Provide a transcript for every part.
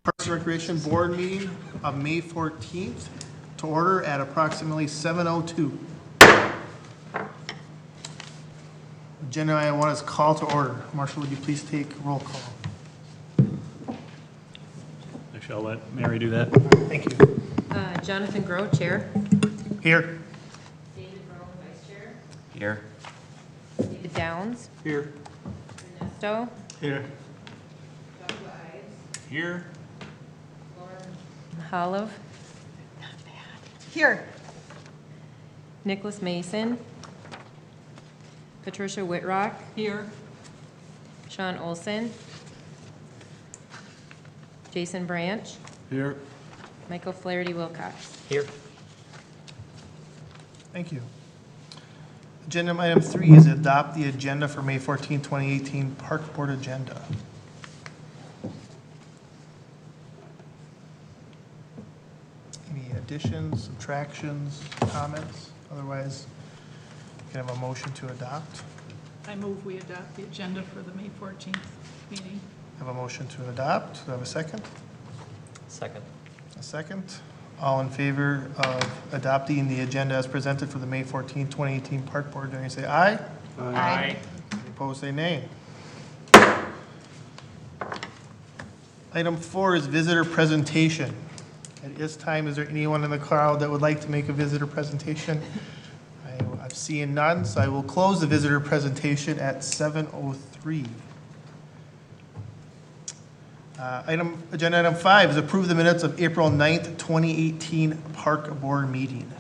Parks and Recreation Board meeting of May 14th to order at approximately 7:02. Agenda item 1 is call to order. Marshall, would you please take roll call? Actually, I'll let Mary do that. Thank you. Jonathan Groh, Chair. Here. David Rowe, Vice Chair. Here. David Downs. Here. Ernesto. Here. Joshua Ives. Here. Lauren Mahaloff. Here. Nicholas Mason. Patricia Whitrock. Here. Sean Olson. Jason Branch. Here. Michael Flaherty Wilcox. Here. Thank you. Agenda item 3 is adopt the agenda for May 14, 2018 Park Board agenda. Any additions, subtractions, comments? Otherwise, can I have a motion to adopt? I move we adopt the agenda for the May 14th meeting. Have a motion to adopt. Do I have a second? Second. A second. All in favor of adopting the agenda as presented for the May 14, 2018 Park Board, do you say aye? Aye. Any opposed, say nay. Item 4 is visitor presentation. At this time, is there anyone in the crowd that would like to make a visitor presentation? I'm seeing none, so I will close the visitor presentation at 7:03. Agenda item 5 is approve the minutes of April 9th, 2018 Park Board meeting.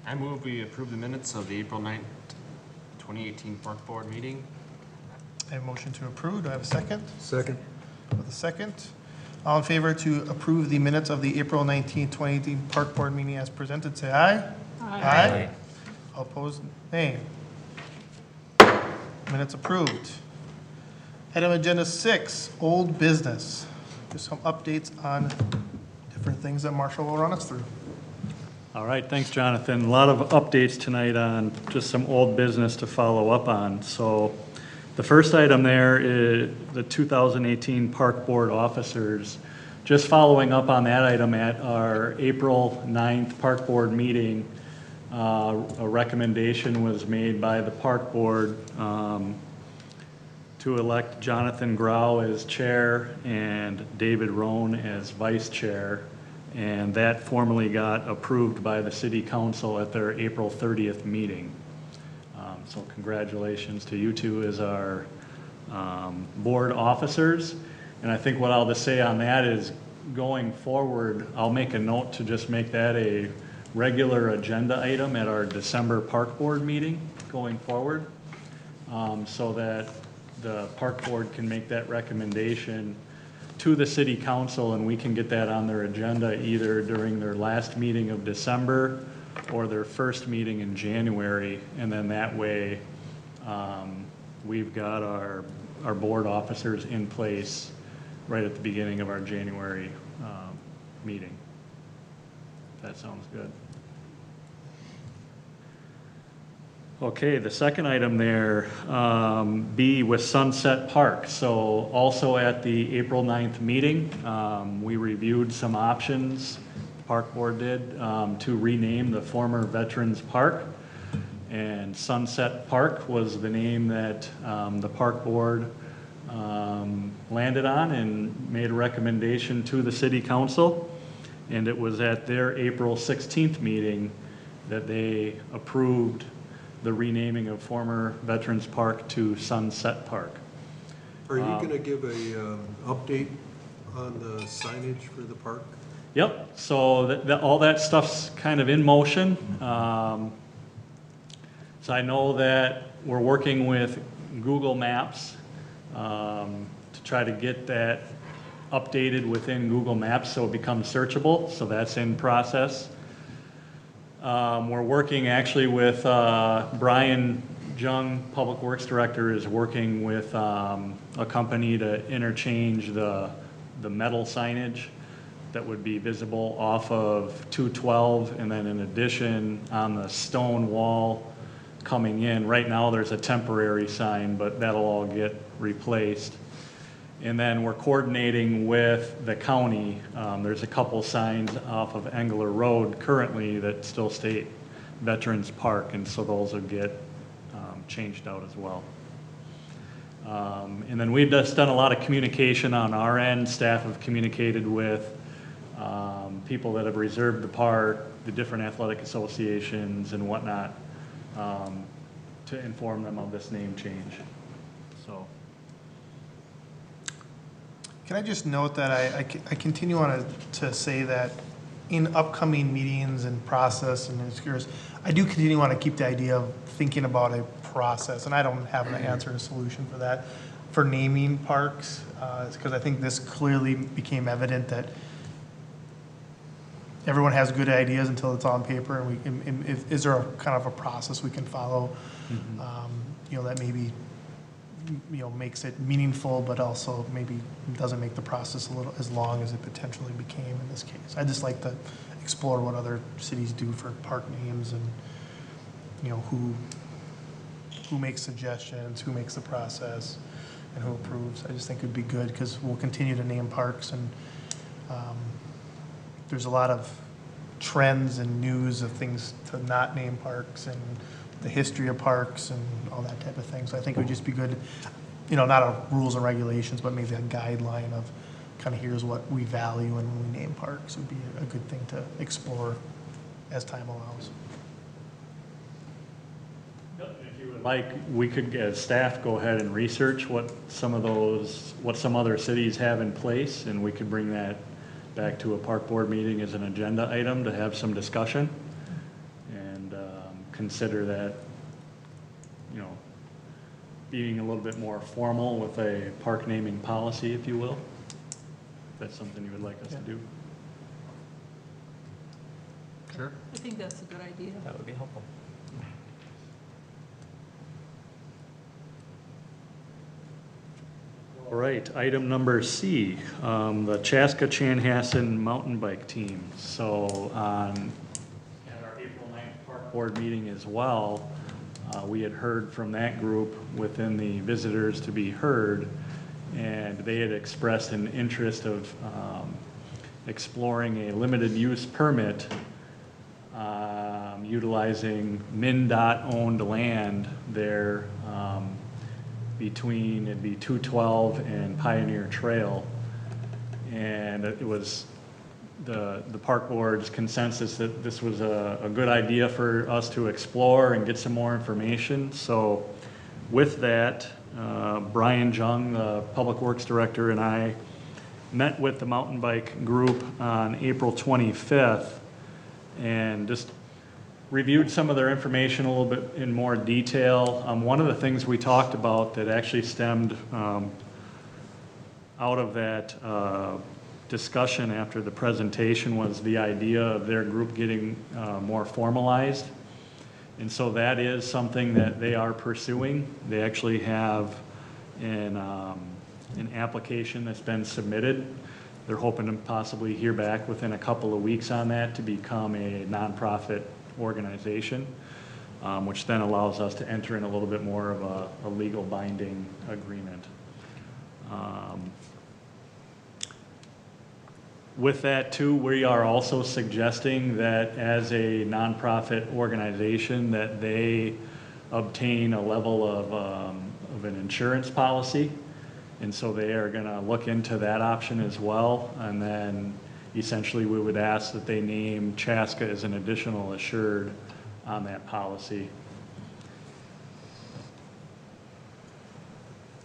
I move we approve the minutes of the April 9th, 2018 Park Board meeting. I have a motion to approve. Do I have a second? Second. With a second. All in favor to approve the minutes of the April 19th, 2018 Park Board meeting as presented, say aye. Aye. All opposed, nay. Minutes approved. Item agenda 6, old business. Just some updates on different things that Marshall will run us through. All right, thanks, Jonathan. A lot of updates tonight on just some old business to follow up on. So the first item there is the 2018 Park Board officers. Just following up on that item at our April 9th Park Board meeting, a recommendation was made by the Park Board to elect Jonathan Grau as chair and David Rohn as vice chair, and that formally got approved by the City Council at their April 30th meeting. So congratulations to you two as our board officers. And I think what I'll just say on that is going forward, I'll make a note to just make that a regular agenda item at our December Park Board meeting going forward, so that the Park Board can make that recommendation to the City Council and we can get that on their agenda either during their last meeting of December or their first meeting in January. And then that way we've got our board officers in place right at the beginning of our January meeting. That sounds good. Okay, the second item there, B with Sunset Park. So also at the April 9th meeting, we reviewed some options, the Park Board did, to rename the former Veterans Park. And Sunset Park was the name that the Park Board landed on and made a recommendation to the City Council. And it was at their April 16th meeting that they approved the renaming of former Veterans Park to Sunset Park. Are you going to give a update on the signage for the park? Yep, so all that stuff's kind of in motion. So I know that we're working with Google Maps to try to get that updated within Google Maps so it becomes searchable, so that's in process. We're working actually with Brian Jung, Public Works Director, is working with a company to interchange the metal signage that would be visible off of 212, and then in addition on the stone wall coming in. Right now, there's a temporary sign, but that'll all get replaced. And then we're coordinating with the county. There's a couple signs off of Engler Road currently that still state Veterans Park, and so those will get changed out as well. And then we've just done a lot of communication on our end. Staff have communicated with people that have reserved the park, the different athletic associations and whatnot, to inform them of this name change. So. Can I just note that I continue on to say that in upcoming meetings and process and discourse, I do continue on to keep the idea of thinking about a process, and I don't have an answer and a solution for that, for naming parks, because I think this clearly became evident that everyone has good ideas until it's on paper, and is there a kind of a process we can follow, that maybe makes it meaningful, but also maybe doesn't make the process a little as long as it potentially became in this case. I just like to explore what other cities do for park names, and who makes suggestions, who makes the process, and who approves. I just think it'd be good because we'll continue to name parks, and there's a lot of trends and news of things to not name parks, and the history of parks and all that type of thing. So I think it would just be good, not a rules and regulations, but maybe a guideline of kind of here's what we value and when we name parks would be a good thing to explore as time allows. If you would like, we could, as staff, go ahead and research what some other cities have in place, and we could bring that back to a park board meeting as an agenda item to have some discussion. Consider that, being a little bit more formal with a park naming policy, if you will. If that's something you would like us to do. Sure. I think that's a good idea. That would be helpful. All right, item number C, the Chaska Chanhassen mountain bike team. So at our April 9th park board meeting as well, we had heard from that group within the visitors to be heard, and they had expressed an interest of exploring a limited use permit utilizing MnDOT-owned land there between, it'd be 212 and Pioneer Trail. And it was the park board's consensus that this was a good idea for us to explore and get some more information. So with that, Brian Jung, the Public Works Director, and I met with the mountain bike group on April 25th and just reviewed some of their information a little bit in more detail. One of the things we talked about that actually stemmed out of that discussion after the presentation was the idea of their group getting more formalized. And so that is something that they are pursuing. They actually have an application that's been submitted. They're hoping to possibly hear back within a couple of weeks on that to become a nonprofit organization, which then allows us to enter in a little bit more of a legal binding agreement. With that too, we are also suggesting that as a nonprofit organization that they obtain a level of an insurance policy. And so they are gonna look into that option as well. And then essentially we would ask that they name Chaska as an additional assured on that policy.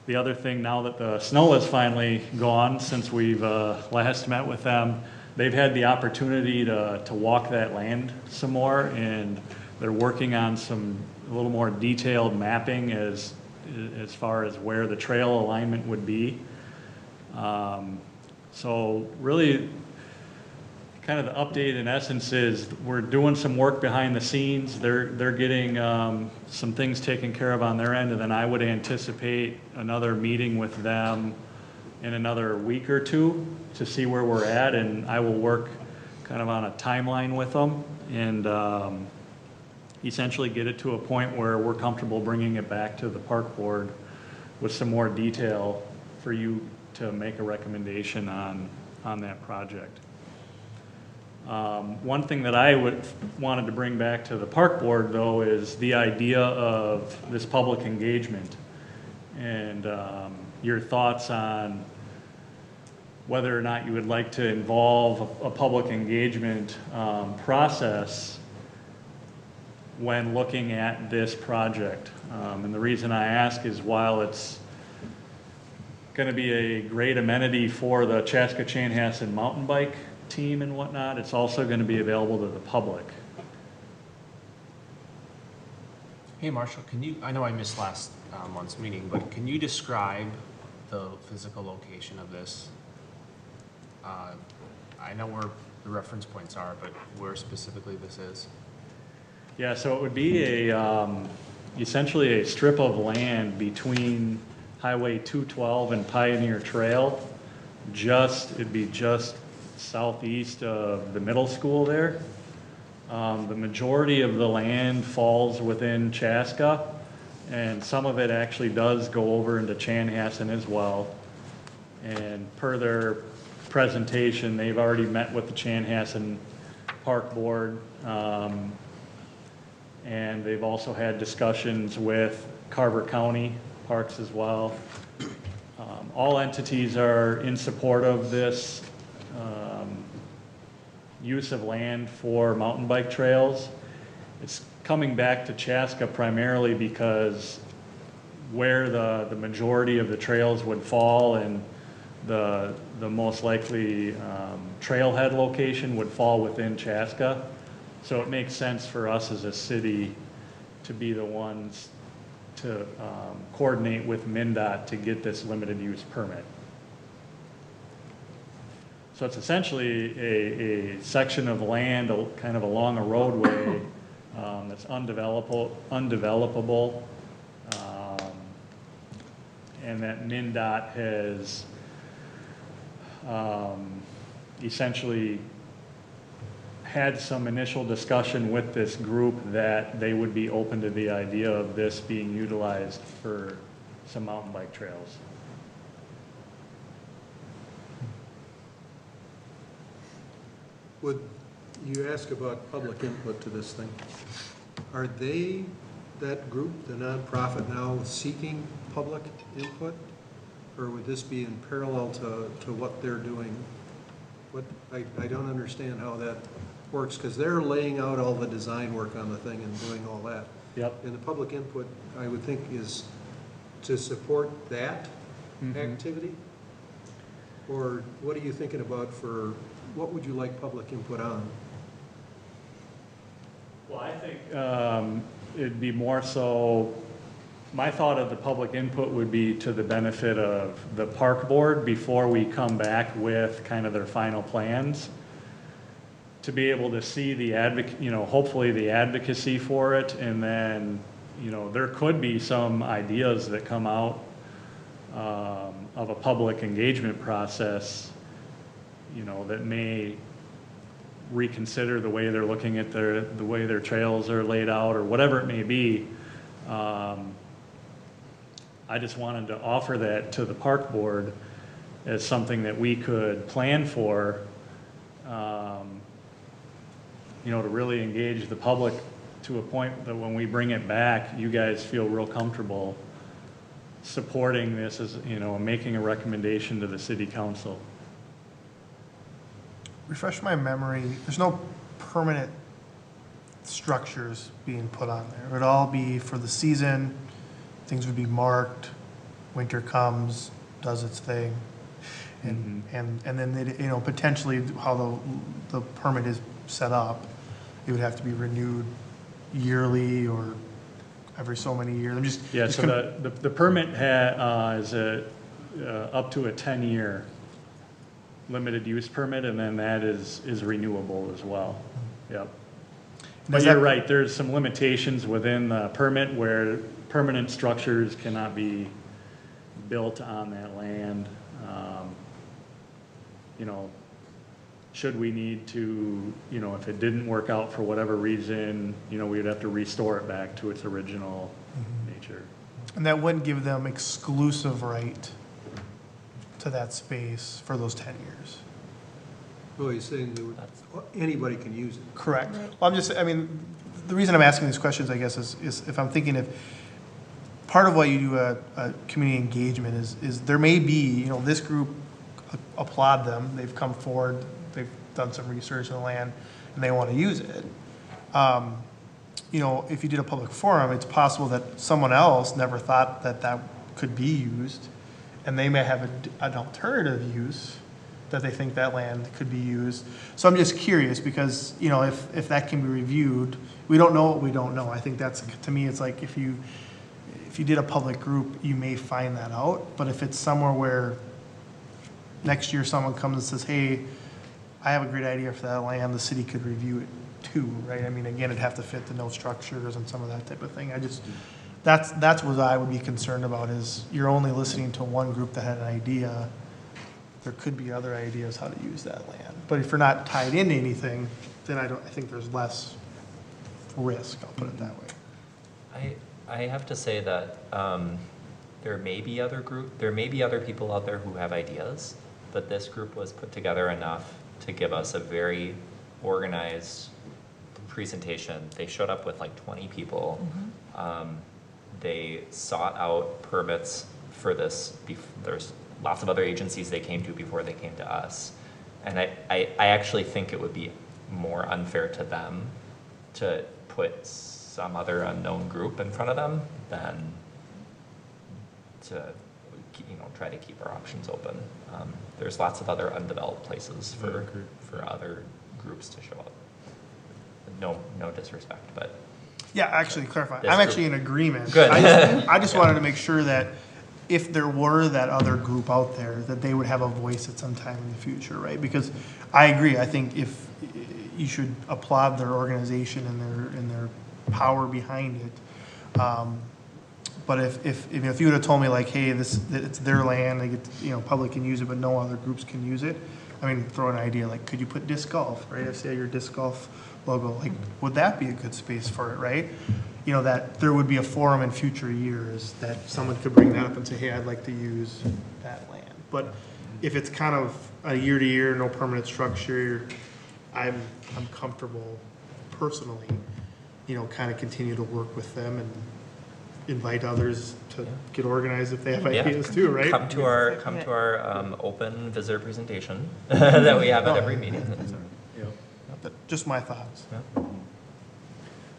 The other thing, now that the snow is finally gone since we've last met with them, they've had the opportunity to walk that land some more, and they're working on a little more detailed mapping as far as where the trail alignment would be. So really, kind of the update in essence is we're doing some work behind the scenes. They're getting some things taken care of on their end, and then I would anticipate another meeting with them in another week or two to see where we're at, and I will work kind of on a timeline with them. And essentially get it to a point where we're comfortable bringing it back to the park board with some more detail for you to make a recommendation on that project. One thing that I wanted to bring back to the park board, though, is the idea of this public engagement and your thoughts on whether or not you would like to involve a public engagement process when looking at this project. And the reason I ask is while it's going to be a great amenity for the Chaska Chanhassen mountain bike team and whatnot, it's also going to be available to the public. Hey, Marshall, I know I missed last month's meeting, but can you describe the physical location of this? I know where the reference points are, but where specifically this is? Yeah, so it would be essentially a strip of land between Highway 212 and Pioneer Trail. It'd be just southeast of the middle school there. The majority of the land falls within Chaska, and some of it actually does go over into Chanhassen as well. And per their presentation, they've already met with the Chanhassen Park Board, and they've also had discussions with Carver County Parks as well. All entities are in support of this use of land for mountain bike trails. It's coming back to Chaska primarily because where the majority of the trails would fall and the most likely trailhead location would fall within Chaska. So it makes sense for us as a city to be the ones to coordinate with MnDOT to get this limited use permit. So it's essentially a section of land kind of along a roadway that's undevelopable, and that MnDOT has essentially had some initial discussion with this group that they would be open to the idea of this being utilized for some mountain bike trails. Would you ask about public input to this thing? Are they, that group, the nonprofit now, seeking public input? Or would this be in parallel to what they're doing? I don't understand how that works, because they're laying out all the design work on the thing and doing all that. Yep. And the public input, I would think, is to support that activity? Or what are you thinking about what would you like public input on? Well, I think it'd be more so, my thought of the public input would be to the benefit of the park board before we come back with kind of their final plans. To be able to see the hopefully the advocacy for it, and then, there could be some ideas that come out of a public engagement process, that may reconsider the way they're looking at the way their trails are laid out or whatever it may be. I just wanted to offer that to the park board as something that we could plan for, to really engage the public to a point that when we bring it back, you guys feel real comfortable supporting this as, making a recommendation to the city council. Refresh my memory, there's no permanent structures being put on there. It would all be for the season, things would be marked, winter comes, does its thing. And then, potentially how the permit is set up, it would have to be renewed yearly or every so many years. I'm just. Yeah, so the permit is up to a 10-year limited use permit, and then that is renewable as well. Yep. But you're right, there's some limitations within the permit where permanent structures cannot be built on that land. should we need to, if it didn't work out for whatever reason, we would have to restore it back to its original nature. And that wouldn't give them exclusive right to that space for those 10 years. Oh, he's saying anybody can use it. Correct. Well, the reason I'm asking these questions, I guess, is if I'm thinking if part of what you do a community engagement is there may be, this group, applaud them, they've come forward, they've done some research on the land, and they want to use it. If you did a public forum, it's possible that someone else never thought that that could be used, and they may have an alternative use that they think that land could be used. So I'm just curious because, if that can be reviewed, we don't know what we don't know. I think that's, to me, it's like if you did a public group, you may find that out. But if it's somewhere where next year someone comes and says, hey, I have a great idea for that land, the city could review it too, right? Again, it'd have to fit the no structures and some of that type of thing. That's what I would be concerned about is you're only listening to one group that had an idea. There could be other ideas how to use that land. But if you're not tied into anything, then I think there's less risk, I'll put it that way. I have to say that there may be other people out there who have ideas, but this group was put together enough to give us a very organized presentation. They showed up with like 20 people. They sought out permits for this. There's lots of other agencies they came to before they came to us. And I actually think it would be more unfair to them to put some other unknown group in front of them than to try to keep our options open. There's lots of other undeveloped places for other groups to show up. No disrespect, but Yeah, actually, clarify. This I'm group. actually in agreement. Good. I just wanted to make sure that if there were that other group out there, that they would have a voice at some time in the future, right? Because I agree. I think if you should applaud their organization and their power behind it. But if you would have told me like, hey, it's their land, they get public can use it, but no other groups can use it. Throw an idea like, could you put disc golf, right? I see your disc golf logo. Like, would that be a good space for it, right? That there would be a forum in future years that someone could bring that up and say, hey, I'd like to use that land. But if it's kind of a year to year, no permanent structure, I'm comfortable personally, kind of continue to work with them and invite others to get organized if they have ideas too, right? Come to our open visitor presentation that we have at every meeting. Just my thoughts. Yeah.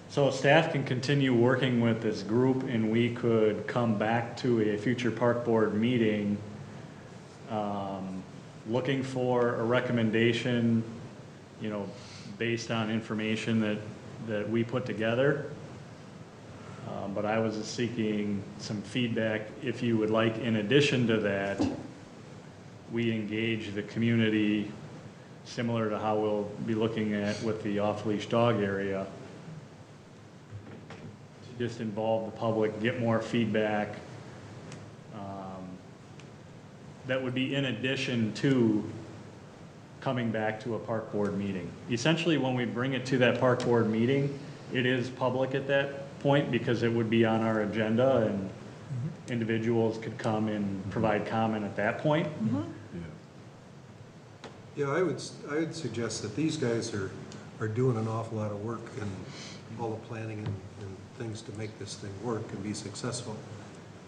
So staff can continue working with this group and we could come back to a future park board meeting looking for a recommendation, based on information that we put together. But I was seeking some feedback if you would like, in addition to that, we engage the community similar to how we'll be looking at with the off-leash dog area. To just involve the public, get more feedback. That would be in addition to coming back to a park board meeting. Essentially, when we bring it to that park board meeting, it is public at that point because it would be on our agenda and individuals could come and provide comment at that point. Yeah, I would suggest that these guys are doing an awful lot of work and all the planning and things to make this thing work and be successful.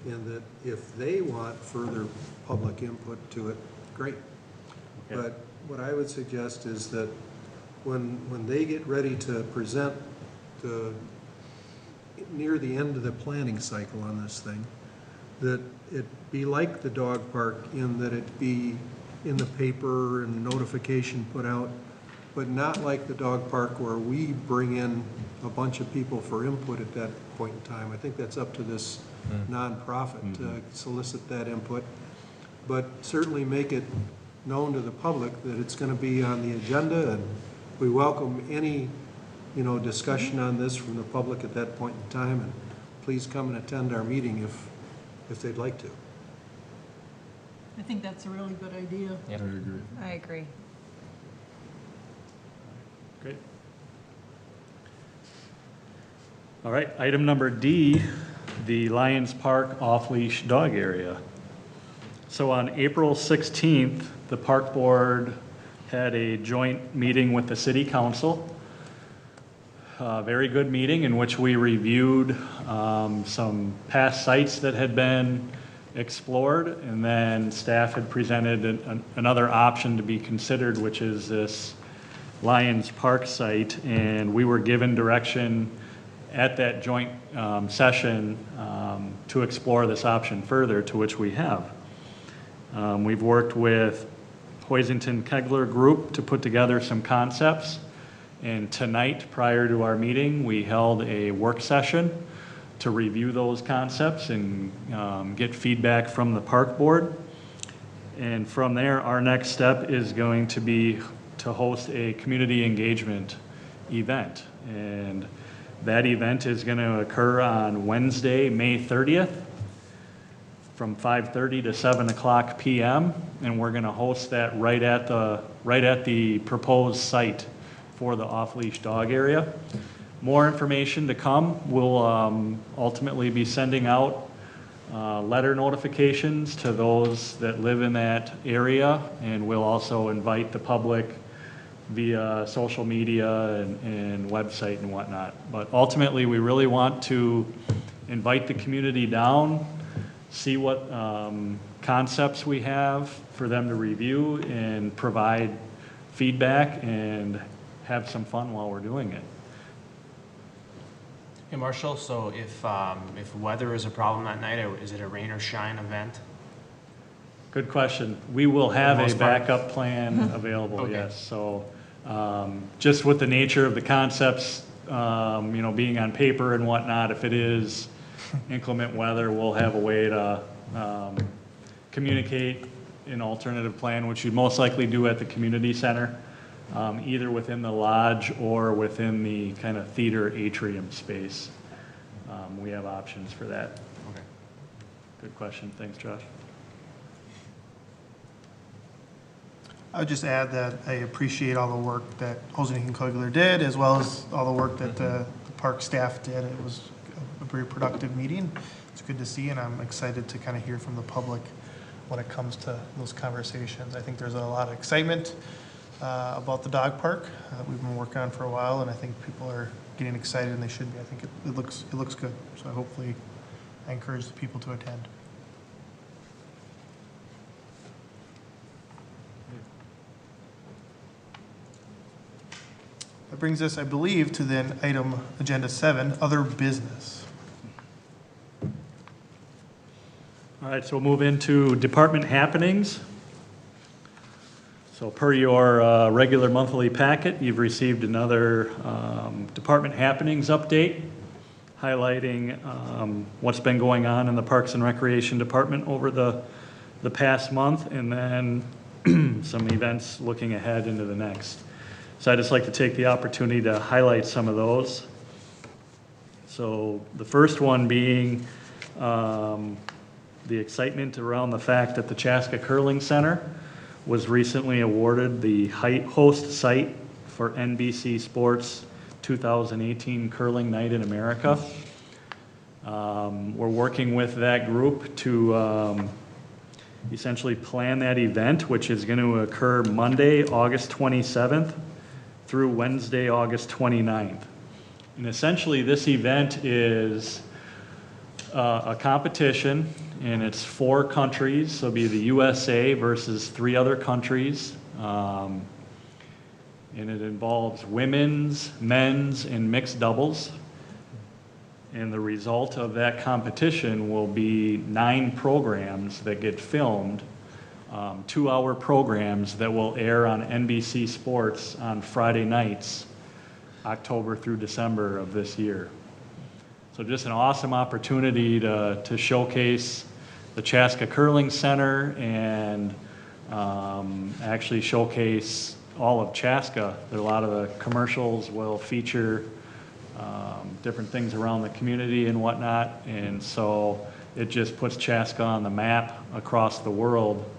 And that if they want further public input to it, great. Yeah. But what I would suggest is that when they get ready to present near the end of the planning cycle on this thing, that it be like the dog park in that it be in the paper and notification put out, but not like the dog park where we bring in a bunch of people for input at that point in time. I think that's up to this nonprofit to solicit that input, but certainly make it known to the public that it's going to be on the agenda, and we welcome any discussion on this from the public at that point in time, and please come and attend our meeting if they'd like to. I think that's a really good idea. Yep. I agree. Great. All right, item number D, the Lions Park off-leash dog area. So on April 16th, the park board had a joint meeting with the city council. A very good meeting in which we reviewed some past sites that had been explored, and then staff had presented another option to be considered, which is this Lions Park site, and we were given direction at that joint session to explore this option further, to which we have. We've worked with Hoisington Kegler Group to put together some concepts, and tonight, prior to our meeting, we held a work session to review those concepts and get feedback from the park board. And from there, our next step is going to be to host a community engagement event. And that event is going to occur on Wednesday, May 30th, from 5:30 to 7 o'clock p.m. And we're going to host that right at the proposed site for the off-leash dog area. More information to come. We'll ultimately be sending out letter notifications to those that live in that area, and we'll also invite the public via social media and website and whatnot. But ultimately, we really want to invite the community down, see what concepts we have for them to review and provide feedback and have some fun while we're doing it. Hey, Marshall, so if weather is a problem that night, is it a rain or shine event? Good question. We will have a most part. backup plan available, Okay. yes. So just with the nature of the concepts, being on paper and whatnot, if it is inclement weather, we'll have a way to communicate an alternative plan, which you'd most likely do at the community center, either within the lodge or within the kind of theater atrium space. We have options for that. Okay. Good question. Thanks, Josh. I would just add that I appreciate all the work that Hosen Kugler did, as well as all the work that the park staff did. It was a very productive meeting. It's good to see, and I'm excited to kind of hear from the public when it comes to those conversations. I think there's a lot of excitement about the dog park that we've been working on for a while, and I think people are getting excited, and they should be. I think it looks good. So hopefully, I encourage the people to attend. That brings us, I believe, to then item agenda 7, other business. All right, so we'll move into department happenings. So per your regular monthly packet, you've received another department happenings update highlighting what's been going on in the Parks and Recreation Department over the past month, and then some events looking ahead into the next. So I'd just like to take the opportunity to highlight some of those. So the first one being the excitement around the fact that the Chaska Curling Center was recently awarded the host site for NBC Sports 2018 Curling Night in America. We're working with that group to essentially plan that event, which is going to occur Monday, August 27th through Wednesday, August 29th. And essentially this event is a competition, and it's 4 countries, so it'll be the USA versus 3 other countries. And it involves women's, men's, and mixed doubles. And the result of that competition will be 9 programs that get filmed, 2-hour programs that will air on NBC Sports on Friday nights, October through December of this year. So just an awesome opportunity to showcase the Chaska Curling Center and actually showcase all of Chaska. A lot of the commercials will feature different things around the community and whatnot, and so it just puts Chaska on the map across the world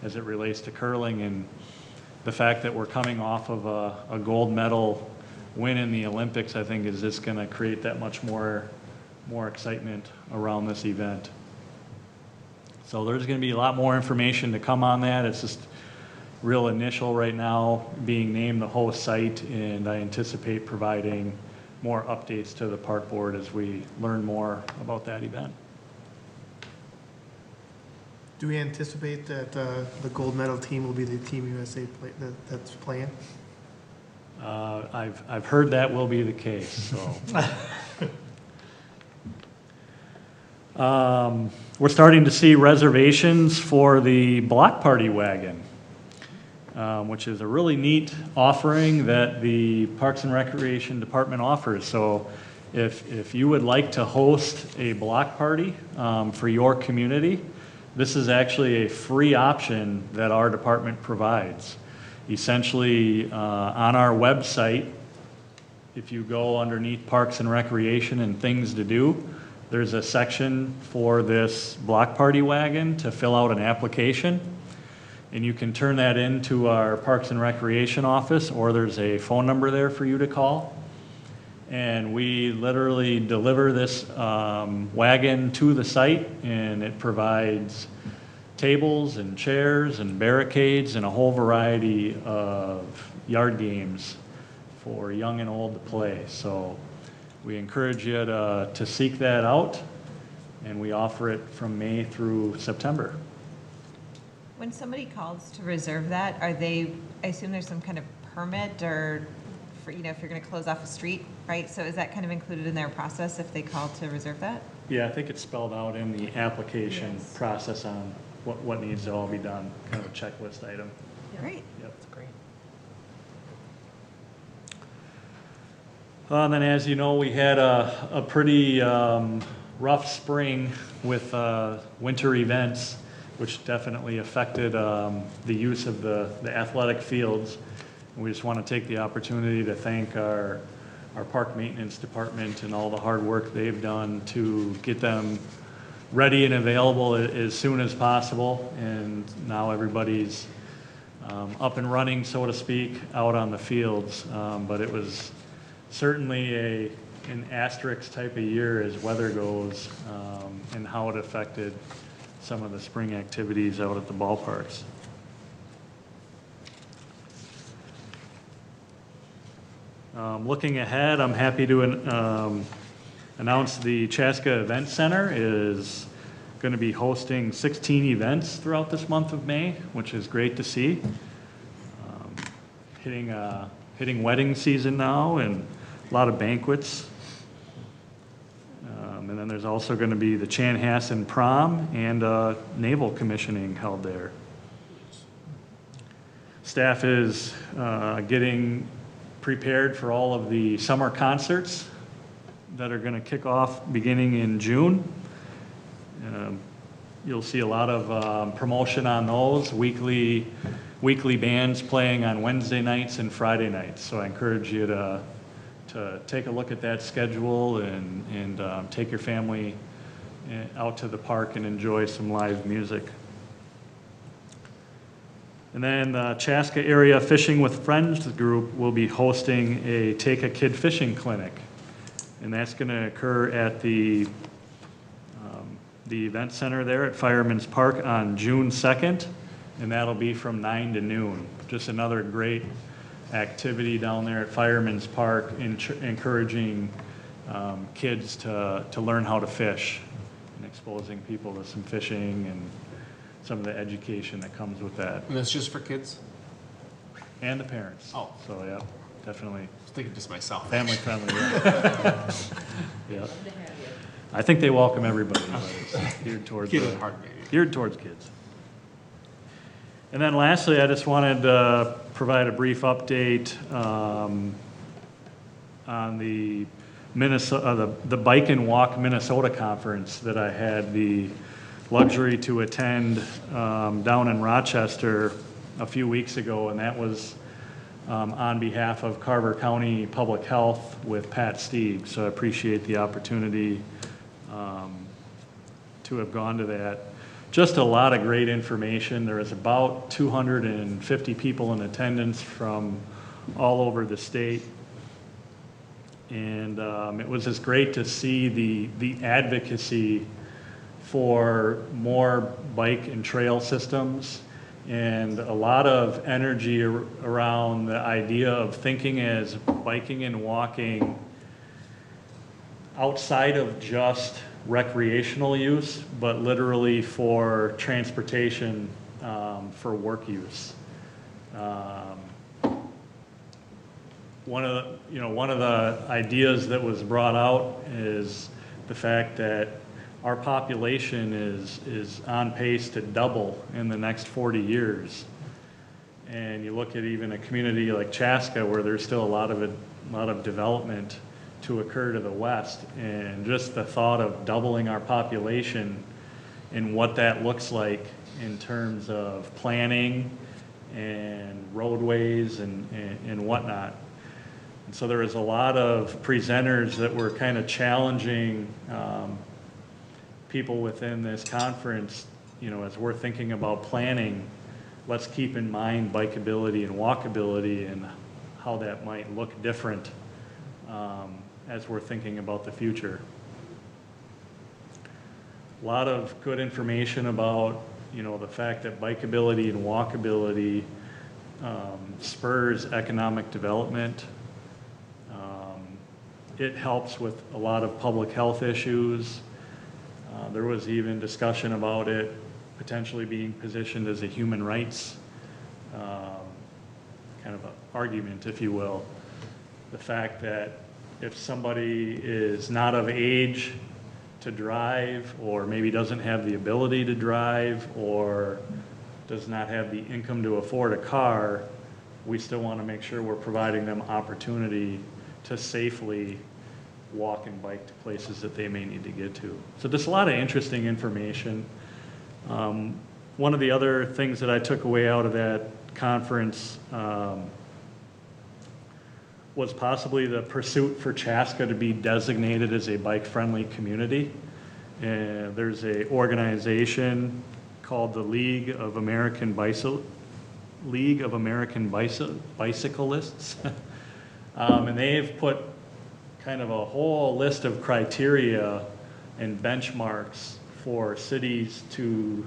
as it relates to curling. And the fact that we're coming off of a gold medal win in the Olympics, I think, is just going to create that much more excitement around this event. So there's going to be a lot more information to come on that. It's just real initial right now, being named the host site, and I anticipate providing more updates to the park board as we learn more about that event. Do we anticipate that the gold medal team will be the Team USA that's playing? I've heard that will be the case, so. We're starting to see reservations for the block party wagon, which is a really neat offering that the Parks and Recreation Department offers. So if you would like to host a block party for your community, this is actually a free option that our department provides. Essentially, on our website, if you go underneath Parks and Recreation and Things to Do, there's a section for this block party wagon to fill out an application. And you can turn that into our Parks and Recreation office, or there's a phone number there for you to call. And we literally deliver this wagon to the site, and it provides tables and chairs and barricades and a whole variety of yard games for young and old to play. So we encourage you to seek that out, and we offer it from May through September. When somebody calls to reserve that, are they, I assume there's some kind of permit or, for, you know, if you're going to close off a street, right? So is that kind of included in their process if they call to reserve that? Yeah, I think it's spelled out in the application process on what needs to all be done, kind of a checklist item. Great. Yep. That's great. And then, as you know, we had a pretty rough spring with winter events, which definitely affected the use of the athletic fields. And we just want to take the opportunity to thank our park maintenance department and all the hard work they've done to get them ready and available as soon as possible. And now everybody's up and running, so to speak, out on the fields. But it was certainly an asterisk type of year as weather goes, and how it affected some of the spring activities out at the ballparks. Looking ahead, I'm happy to announce the Chaska Event Center is going to be hosting 16 events throughout this month of May, which is great to see. Hitting wedding season now, and a lot of banquets. And then there's also going to be the Chanhassen Prom and naval commissioning held there. Staff is getting prepared for all of the summer concerts that are going to kick off beginning in June. You'll see a lot of promotion on those, weekly bands playing on Wednesday nights and Friday nights. So I encourage you to take a look at that schedule and take your family out to the park and enjoy some live music. And then the Chaska Area Fishing with Friends group will be hosting a Take a Kid Fishing Clinic. And that's going to occur at the event center there at Fireman's Park on June 2nd. And that'll be from 9 to noon. Just another great activity down there at Fireman's Park, encouraging kids to learn how to fish and exposing people to some fishing and some of the education that comes with that. And that's just for kids? And the parents. Oh. So, yeah, definitely I was thinking just myself. family friendly. Yeah. Yeah. I think they welcome everybody, but it's geared towards, Kid at heart, maybe. geared towards kids. And then lastly, I just wanted to provide a brief update on the Minnesota, the Bike and Walk Minnesota conference that I had the luxury to attend down in Rochester a few weeks ago, and that was on behalf of Carver County Public Health with Pat Stieg. So I appreciate the opportunity to have gone to that. Just a lot of great information. There was about 250 people in attendance from all over the state. And it was just great to see the advocacy for more bike and trail systems, and a lot of energy around the idea of thinking as biking and walking outside of just recreational use, but literally for transportation, for work use. One of the ideas that was brought out is the fact that our population is on pace to double in the next 40 years. And you look at even a community like Chaska, where there's still a lot of development to occur to the west, and just the thought of doubling our population and what that looks like in terms of planning and roadways and whatnot. And so there was a lot of presenters that were kind of challenging people within this conference, as we're thinking about planning, let's keep in mind bikeability and walkability and how that might look different as we're thinking about the future. A lot of good information about, the fact that bikeability and walkability spurs economic development. It helps with a lot of public health issues. There was even discussion about it potentially being positioned as a human rights kind of an argument, if you will. The fact that if somebody is not of age to drive, or maybe doesn't have the ability to drive, or does not have the income to afford a car, we still want to make sure we're providing them opportunity to safely walk and bike to places that they may need to get to. So there's a lot of interesting information. One of the other things that I took away out of that conference was possibly the pursuit for Chaska to be designated as a bike-friendly community. There's an organization called the League of American Bicyclists, and they've put kind of a whole list of criteria and benchmarks for cities to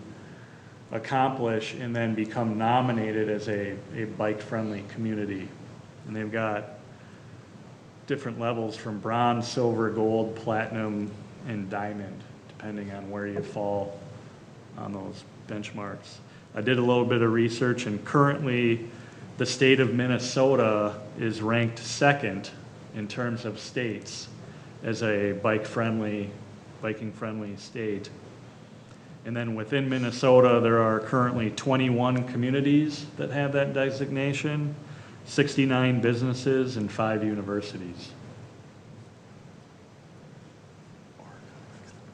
accomplish and then become nominated as a bike-friendly community. And they've got different levels from bronze, silver, gold, platinum, and diamond, depending on where you fall on those benchmarks. I did a little bit of research, and currently the state of Minnesota is ranked second in terms of states as a biking-friendly state. And then within Minnesota, there are currently 21 communities that have that designation, 69 businesses, and 5 universities.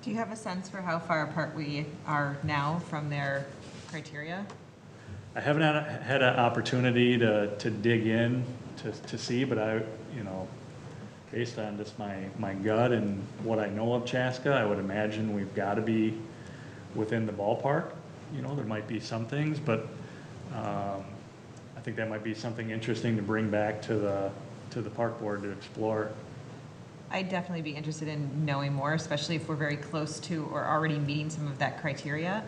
Do you have a sense for how far apart we are now from their criteria? I haven't had an opportunity to dig in to see, but based on just my gut and what I know of Chaska, I would imagine we've got to be within the ballpark. There might be some things, but I think that might be something interesting to bring back to the park board to explore. I'd definitely be interested in knowing more, especially if we're very close to or already meeting some of that criteria.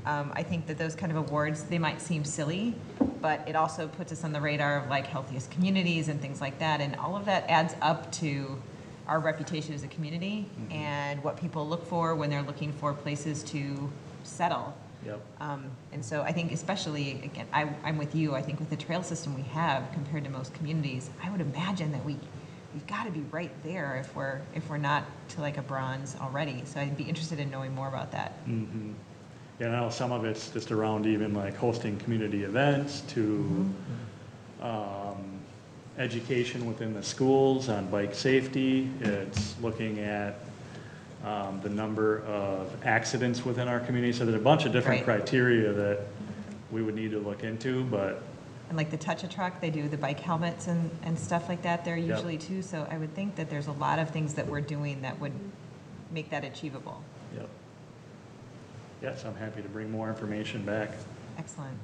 I think that those kind of awards, they might seem silly, but it also puts us on the radar of like healthiest communities and things like that. And all of that adds up to our reputation as a community and what people look for when they're looking for places to settle. Yep. And so I think especially, again, I'm with you, I think with the trail system we have compared to most communities, I would imagine that we've got to be right there if we're not to like a bronze already. So I'd be interested in knowing more about that. Yeah, I know some of it's just around even like hosting community events to education within the schools on bike safety. It's looking at the number of accidents within our community. So there's a bunch of different criteria that we would need to look into, but. And like the Touch-A-Truck, they do the bike helmets and stuff like that there usually too. So I would think that there's a lot of things that we're doing that would make that achievable. Yep. Yes, I'm happy to bring more information back. Excellent.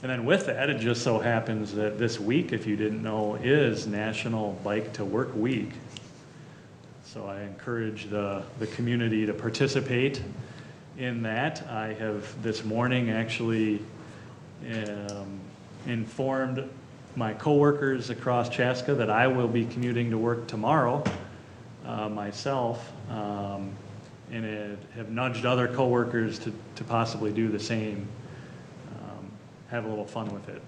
And then with that, it just so happens that this week, if you didn't know, is National Bike to Work Week. So I encourage the community to participate in that. I have this morning actually informed my coworkers across Chaska that I will be commuting to work tomorrow myself, and have nudged other coworkers to possibly do the same. Have a little fun with it.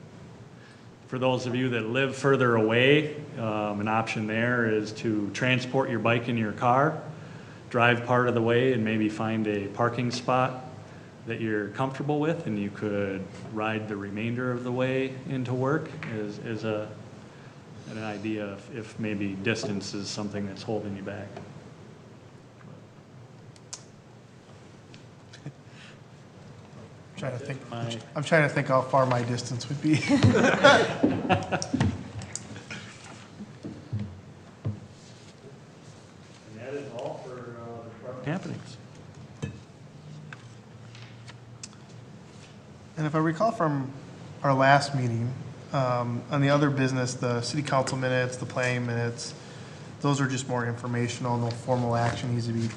For those of you that live further away, an option there is to transport your bike in your car, drive part of the way, and maybe find a parking spot that you're comfortable with, and you could ride the remainder of the way into work as an idea if maybe distance is something that's holding you back. I'm trying to think how far my distance would be. And that is all for the department happenings. And if I recall from our last meeting, on the other business, the city council minutes, the planning minutes, those are just more informational, no formal action needs to be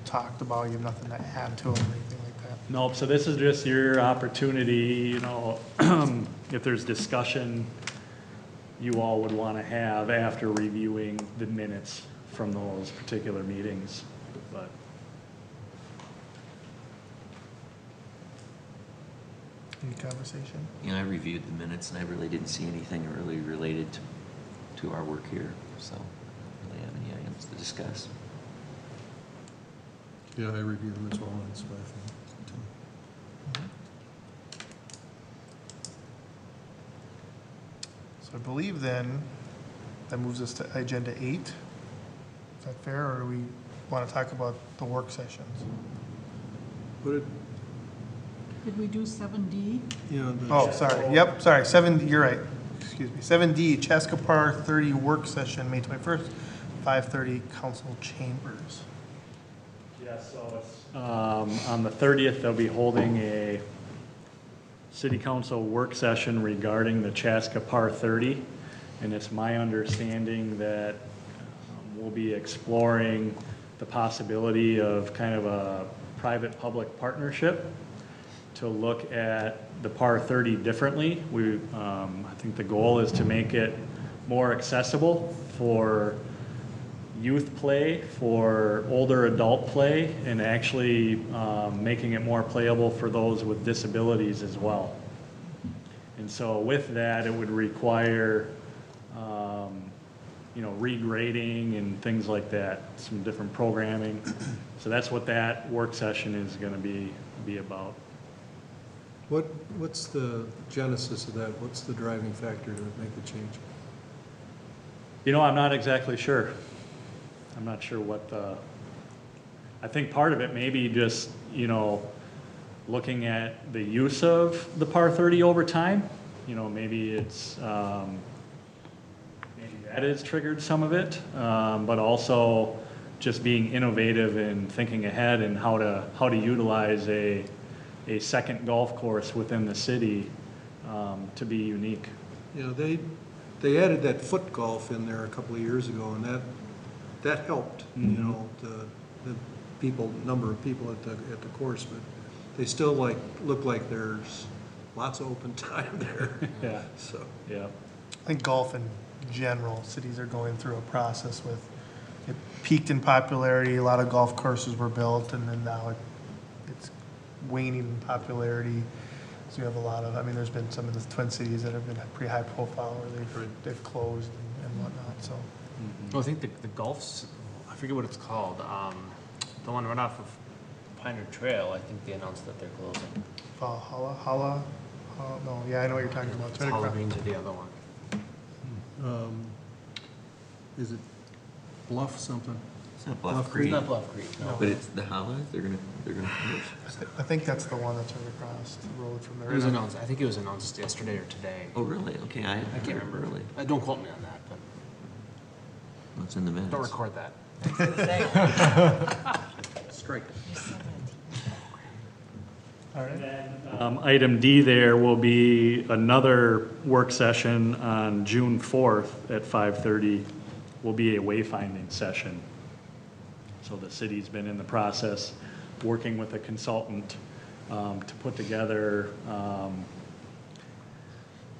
talked about, you have nothing to add to them or anything like that. Nope, so this is just your opportunity, you know, if there's discussion you all would want to have after reviewing the minutes from those particular meetings, but. Any conversation? I reviewed the minutes and I really didn't see anything really related to our work here, so I don't really have any items to discuss. Yeah, I reviewed them as well, that's what I think. So I believe then, that moves us to agenda 8. Is that fair, or do we want to talk about the work sessions? Did we do 7D? Oh, sorry, yep, sorry, 7, you're right, excuse me. 7D, Chaska Par 30 work session, May 21st, 5:30, council chambers. Yeah, so it's, on the 30th, they'll be holding a city council work session regarding the Chaska Par 30. And it's my understanding that we'll be exploring the possibility of kind of a private-public partnership to look at the Par 30 differently. I think the goal is to make it more accessible for youth play, for older adult play, and actually making it more playable for those with disabilities as well. And so with that, it would require regrading and things like that, some different programming. So that's what that work session is going to be about. What's the genesis of that? What's the driving factor to make the change? I'm not exactly sure. I'm not sure what I think part of it may be just, looking at the use of the Par 30 over time. Maybe it's, maybe that has triggered some of it, but also just being innovative and thinking ahead and how to utilize a second golf course within the city to be unique. They added that foot golf in there a couple of years ago, and that helped, Mm-hmm. the number of people at the course, but they still look like there's lots of open time there. Yeah. So. Yeah. I think golf in general, cities are going through a process with, it peaked in popularity, a lot of golf courses were built, and then now it's waning in popularity. So you have a lot of, there's been some of the Twin Cities that have been pretty high profile, where they've closed and whatnot, so. Well, I think the golf's, I forget what it's called, the one right off of Pioneer Trail, I think they announced that they're closing. Valhalla, no, yeah, I know what you're talking about. It's right across- Halloween's or the other one. Is it Bluff something? It's not Bluff Bluff It's Creek, not Bluff Creek, no. but it's the Holla, they're gonna close. I think that's the one that's right across the road from there. It was announced, I think it was announced yesterday or today. Oh, really? Okay, I can't remember. Really? Don't quote me on that, but What's in the minutes? don't record that. Strike it. All right. Item D there will be another work session on June 4th at 5:30. Will be a wayfinding session. So the city's been in the process, working with a consultant to put together a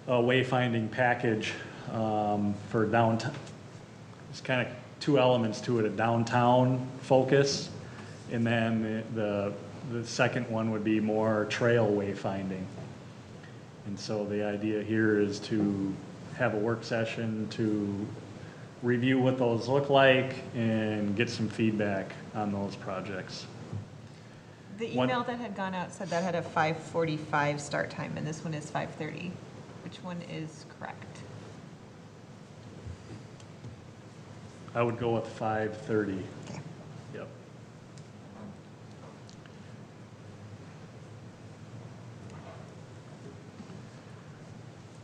wayfinding package for downtown. There's kind of two elements to it, a downtown focus, and then the second one would be more trail wayfinding. And so the idea here is to have a work session to review what those look like and get some feedback on those projects. The One- email that had gone out said that had a 5:45 start time, and this one is 5:30. Which one is correct? I would go with 5:30. Okay. Yep.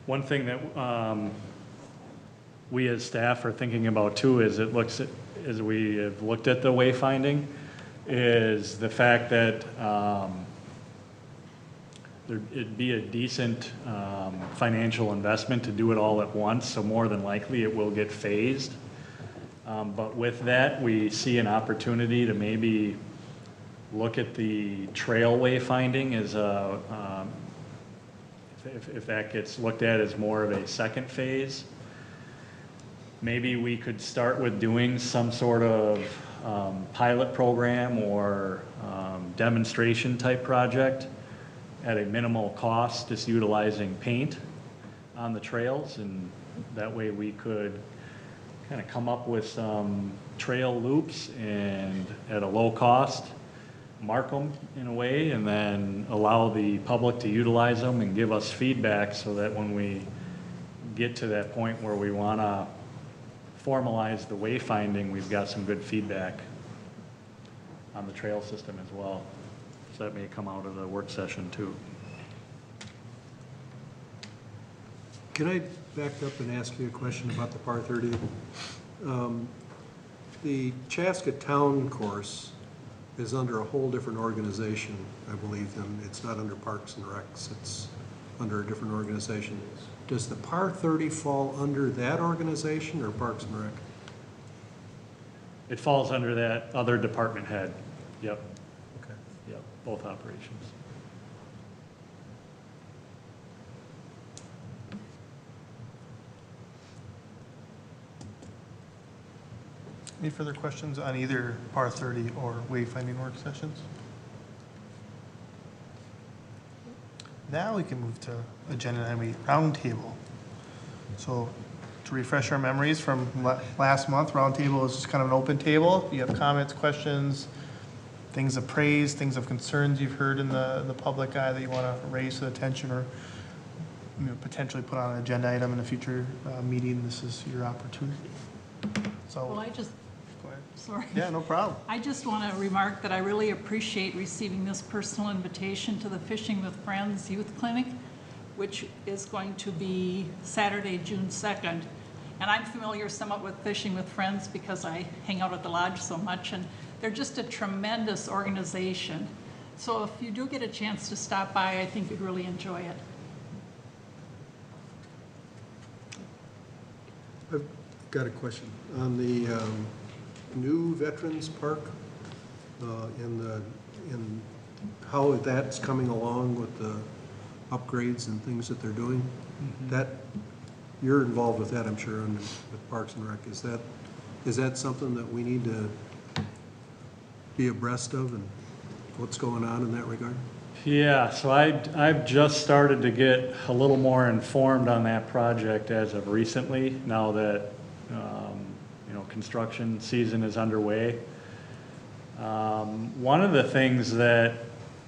One thing that we as staff are thinking about too is as we have looked at the wayfinding, is the fact that it'd be a decent financial investment to do it all at once, so more than likely it will get phased. But with that, we see an opportunity to maybe look at the trail wayfinding as if that gets looked at as more of a second phase. Maybe we could start with doing some sort of pilot program or demonstration type project at a minimal cost, just utilizing paint on the trails, and that way we could kind of come up with some trail loops and at a low cost, mark them in a way, and then allow the public to utilize them and give us feedback so that when we get to that point where we want to formalize the wayfinding, we've got some good feedback on the trail system as well. So that may come out of the work session too. Can I back up and ask you a question about the par 30? The Chaska Town course is under a whole different organization, I believe, than it's not under Parks and Recs, it's under a different organization. Does the par 30 fall under that organization or Parks and Rec? It falls under that other department head. Yep, Okay. yep, both operations. Any further questions on either par 30 or wayfinding work sessions? Now we can move to agenda item 8, roundtable. So to refresh our memories from last month, roundtable is just kind of an open table. If you have comments, questions, things of praise, things of concerns you've heard in the public eye that you want to raise to attention or potentially put on an agenda item in a future meeting, this is your opportunity. So, Well, I just, go ahead. sorry. Yeah, no problem. I just want to remark that I really appreciate receiving this personal invitation to the Fishing with Friends Youth Clinic, which is going to be Saturday, June 2nd. And I'm familiar somewhat with Fishing with Friends because I hang out at the lodge so much, and they're just a tremendous organization. So if you do get a chance to stop by, I think you'd really enjoy it. I've got a question. On the new Veterans Park, in how that's coming along with the upgrades and things that they're doing, that, you're involved with that, I'm sure, with Parks and Rec. Is that something that we need to be abreast of and what's going on in that regard? Yeah, so I've just started to get a little more informed on that project as of recently, now that, construction season is underway. One of the things that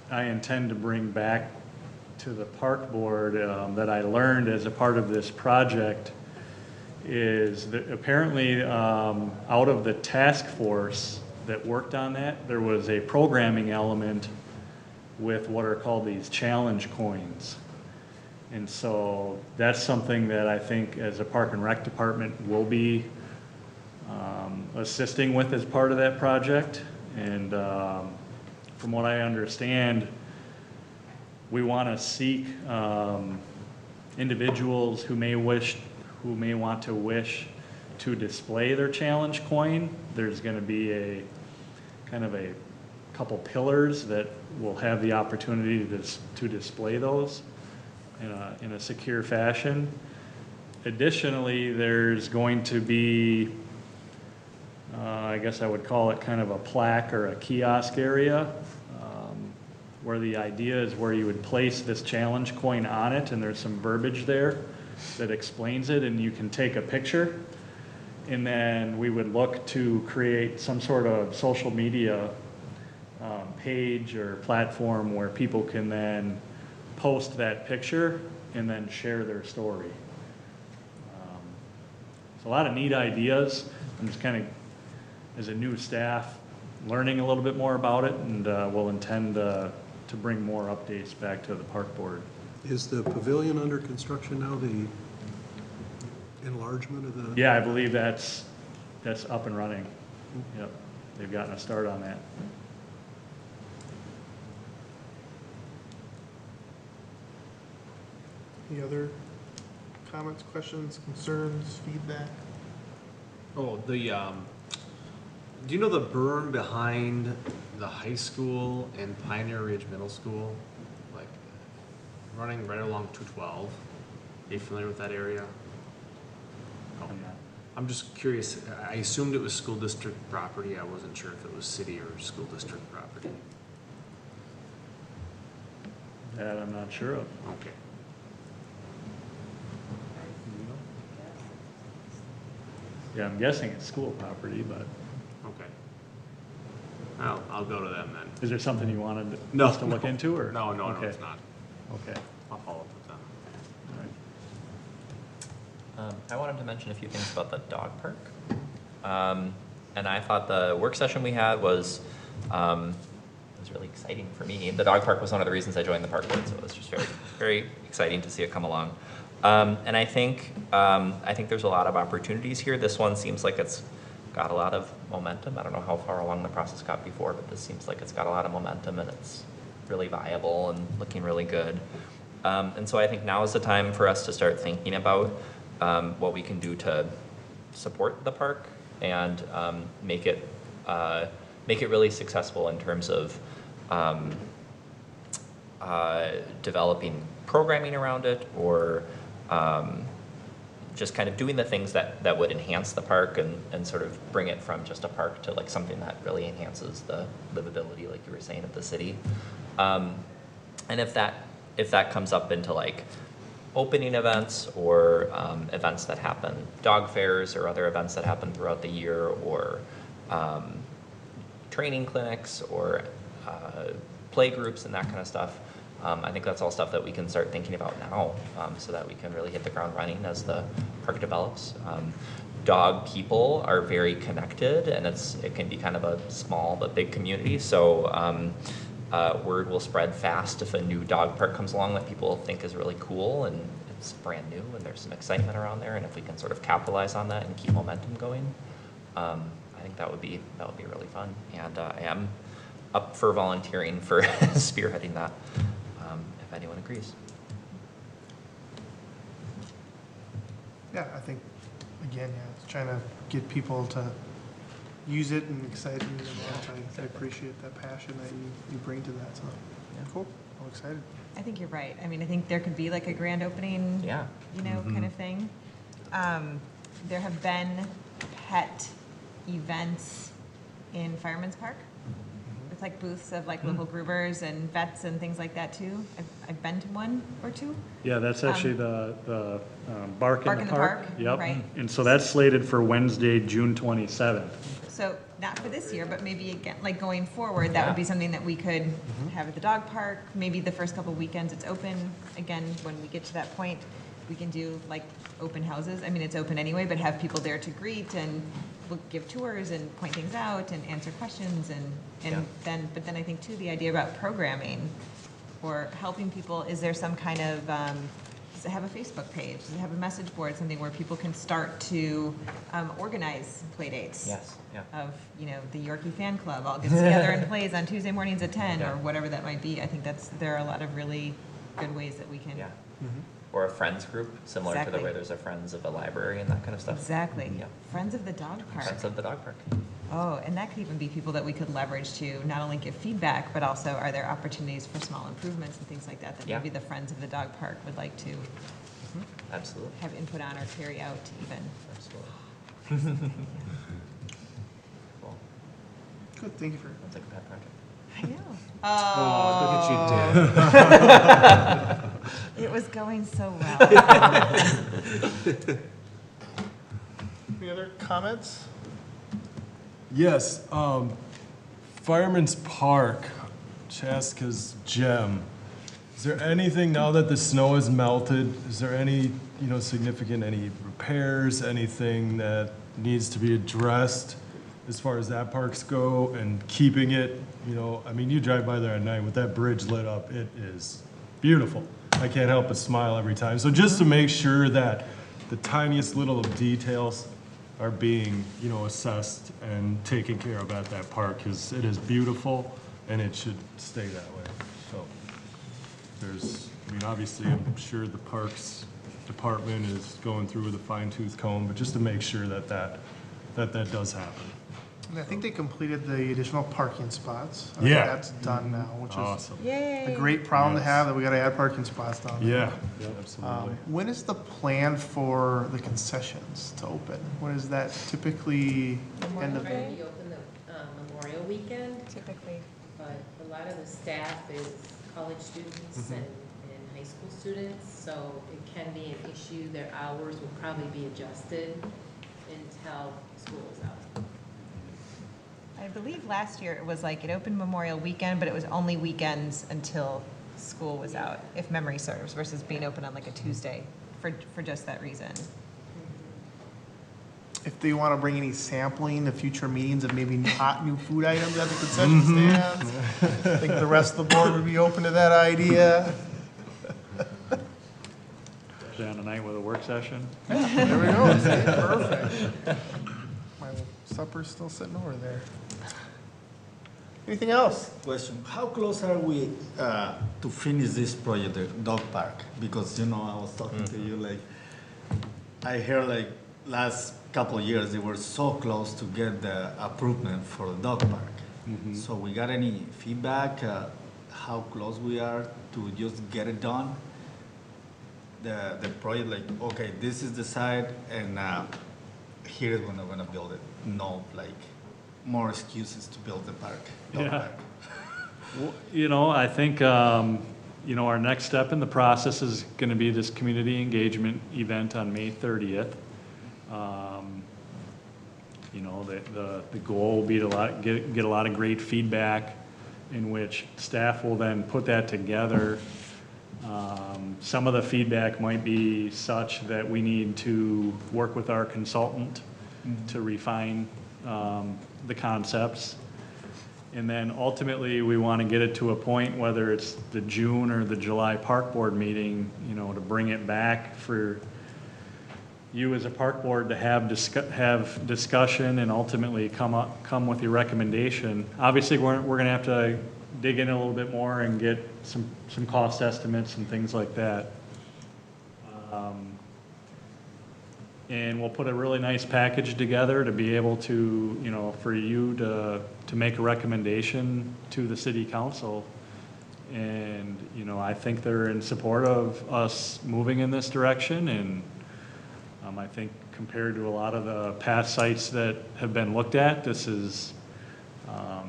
I intend to bring back to the park board that I learned as a part of this project is that apparently out of the task force that worked on that, there was a programming element with what are called these challenge coins. And so that's something that I think as a Park and Rec department will be assisting with as part of that project. And from what I understand, we want to seek individuals who may want to display their challenge coin. There's going to be a kind of a couple pillars that will have the opportunity to display those in a secure fashion. Additionally, there's going to be, I guess I would call it kind of a plaque or a kiosk area, where the idea is where you would place this challenge coin on it, and there's some verbiage there that explains it, and you can take a picture. And then we would look to create some sort of social media page or platform where people can then post that picture and then share their story. So a lot of neat ideas. I'm just kind of, as a new staff, learning a little bit more about it, and we'll intend to bring more updates back to the park board. Is the pavilion under construction now, the enlargement of the? Yeah, I believe that's up and running. Yep, they've gotten a start on that. Any other comments, questions, concerns, feedback? Oh, do you know the berm behind the high school and Pioneer Ridge Middle School? Like, running right along 212? Are you familiar with that area? Oh, I'm not. I'm just curious, I assumed it was school district property, I wasn't sure if it was city or school district property. That I'm not sure of. Okay. Yeah, I'm guessing it's school property, but Okay. I'll go to them then. is there something you wanted No, us to look into, or? No, Okay. it's not. Okay. I'll follow up with them. All right. I wanted to mention a few things about the dog park. And I thought the work session we had was really exciting for me. The dog park was one of the reasons I joined the park board, so it was just very, very exciting to see it come along. And I think there's a lot of opportunities here. This one seems like it's got a lot of momentum. I don't know how far along the process got before, but this seems like it's got a lot of momentum and it's really viable and looking really good. And so I think now is the time for us to start thinking about what we can do to support the park and make it really successful in terms of developing programming around it, or just kind of doing the things that would enhance the park and sort of bring it from just a park to like something that really enhances the livability, like you were saying, of the city. And if that comes up into like opening events or events that happen, dog fairs or other events that happen throughout the year, or training clinics or play groups and that kind of stuff, I think that's all stuff that we can start thinking about now, so that we can really hit the ground running as the park develops. Dog people are very connected, and it can be kind of a small but big community, so word will spread fast if a new dog park comes along that people think is really cool and it's brand new and there's some excitement around there, and if we can sort of capitalize on that and keep momentum going, I think that would be really fun, and I am up for volunteering for spearheading that, if anyone agrees. Yeah, I think, again, it's trying to get people to use it and excited, and I appreciate that passion that you bring to that, so, cool, I'm excited. I think you're right. I mean, I think there could be like a grand opening, Yeah. kind of thing. There have been pet events in Fireman's Park with like booths of like local groomers and vets and things like that too. I've been to one or two. Yeah, that's actually the Bark in the Park. Yep. right. And so that's slated for Wednesday, June 27th. So not for this year, but maybe again, like going forward, that would be something that we could have at the dog park. Maybe the first couple weekends it's open. Again, when we get to that point, we can do like open houses. I mean, it's open anyway, but have people there to greet, and we'll give tours and point things out and answer questions, and then I think too, the idea about programming or helping people, is there some kind of Does it have a Facebook page? Does it have a message board, something where people can start to organize play dates? Yes, yeah. Of, you know, the Yorkie fan club all gets together and plays on Tuesday mornings at 10, Yeah. or whatever that might be. I think there are a lot of really good ways that we can. Yeah. Or a friends group, similar to the Exactly. way there's a friends of the library and that kind of stuff. Exactly. Yeah. Friends of the dog park. Friends of the dog park. Oh, and that could even be people that we could leverage to not only give feedback, but also are there opportunities for small improvements and things like that that Yeah. maybe the Friends of the Dog Park would like to Absolutely. have input on or carry out even. Absolutely. Cool. Good, thank you for. Sounds like a pet project. I know. Oh, look at you, Dan. It was going so well. Any other comments? Yes, Fireman's Park, Chaska's gem. Is there anything, now that the snow has melted, is there any, significant, any repairs, anything that needs to be addressed as far as that parks go and keeping it, you drive by there at night with that bridge lit up, it is beautiful. I can't help but smile every time. So just to make sure that the tiniest little of details are being, assessed and taken care of at that park, because it is beautiful and it should stay that way. So obviously, I'm sure the Parks Department is going through with a fine-tooth comb, but just to make sure that does happen. And I think they completed the additional parking spots. I think Yeah. That's done now, which is Awesome. Yay. a great problem to Yes. have, that we gotta add parking spots down there. Yeah, absolutely. When is the plan for the concessions to open? When is that typically end of the? Trying to open the Memorial Weekend, Typically. but a lot of the staff is college students and high school students, so it can be an issue. Their hours will probably be adjusted until school is out. I believe last year it was like it opened Memorial Weekend, but it was only weekends until school was out, if memory serves, versus being open on like a Tuesday for just that reason. If they wanna bring any sampling to future meetings of maybe hot new food items at the concession stands, I think the rest of the board would be open to that idea. Especially on a night with a work session. There we go, see, perfect. My supper's still sitting over there. Anything else? Question, how close are we to finish this project, the dog park? Because, I was talking to you, I heard last couple of years, they were so close to get the approval for the dog park. So we got any feedback, how close we are to just get it done? The project, okay, this is the site, and here's when I'm gonna build it. No, more excuses to build the park. Dog Yeah. park. Well, I think, our next step in the process is going to be this community engagement event on May 30th. The goal will be to get a lot of great feedback, in which staff will then put that together. Some of the feedback might be such that we need to work with our consultant to refine the concepts. And then ultimately, we want to get it to a point, whether it's the June or the July park board meeting, to bring it back for you as a park board to have discussion and ultimately come with your recommendation. Obviously, we're going to have to dig in a little bit more and get some cost estimates and things like that. And we'll put a really nice package together to be able to, for you to make a recommendation to the city council. And, I think they're in support of us moving in this direction. And I think compared to a lot of the past sites that have been looked at, this is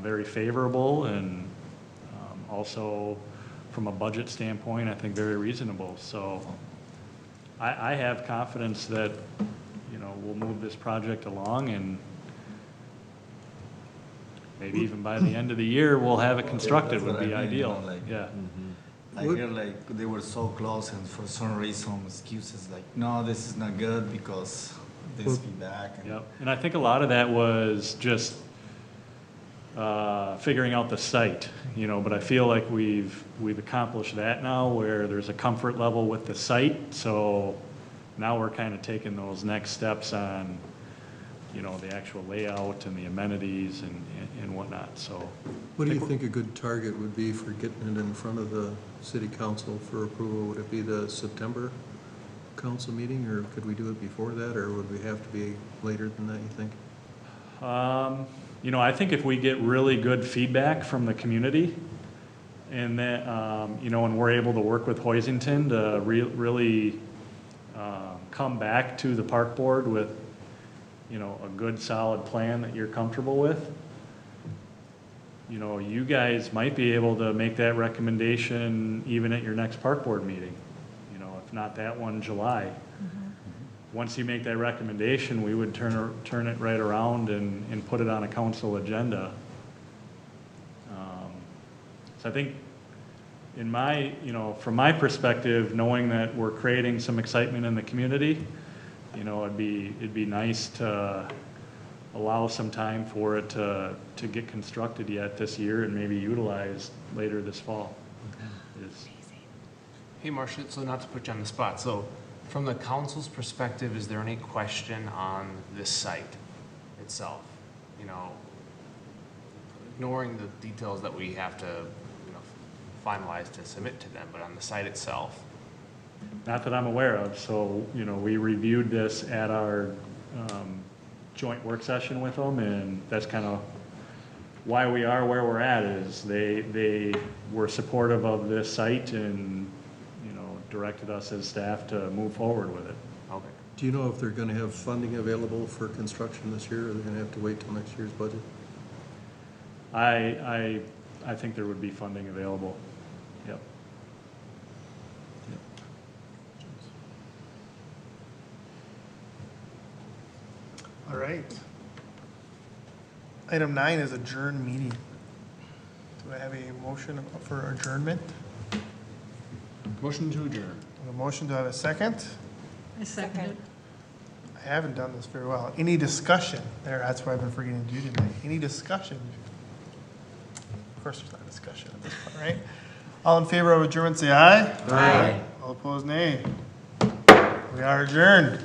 very favorable, and also from a budget standpoint, I think very reasonable. So I have confidence that, we'll move this project along, and maybe even by the end of the year, we'll have it constructed, would be ideal. Yeah. I hear they were so close, and for some reason, excuses no, this is not good because this feedback. Yep. And I think a lot of that was just figuring out the site, but I feel like we've accomplished that now where there's a comfort level with the site. So now we're kind of taking those next steps on, the actual layout and the amenities and whatnot, so. What do you think a good target would be for getting it in front of the city council for approval? Would it be the September council meeting, or could we do it before that, or would we have to be later than that, you think? I think if we get really good feedback from the community and that, and we're able to work with Hoisington to really come back to the park board with, a good solid plan that you're comfortable with, you guys might be able to make that recommendation even at your next park board meeting, if not that one, July. Once you make that recommendation, we would turn it right around and put it on a council agenda. So I think in my, from my perspective, knowing that we're creating some excitement in the community, it'd be nice to allow some time for it to get constructed yet this year and maybe utilized later this fall. Hey, Marcia, so not to put you on the spot, so from the council's perspective, is there any question on this site itself? Ignoring the details that we have to, finalize to submit to them, but on the site itself? Not that I'm aware of, so, we reviewed this at our joint work session with them, and that's kind of why we are where we're at, is they were supportive of this site and, directed us as staff to move forward with it. Okay. Do you know if they're gonna have funding available for construction this year, or they're gonna have to wait till next year's budget? I think there would be funding available. Yep. All right. Item 9 is adjourn meeting. Do I have a motion for adjournment? Motion to adjourn. A motion, do I have a second? I second it. I haven't done this very well. Any discussion? That's what I've been forgetting to do today. Any discussion? Of course, there's not discussion at this point, right? All in favor of adjournment, say aye. Aye. All opposed, nay. We are adjourned.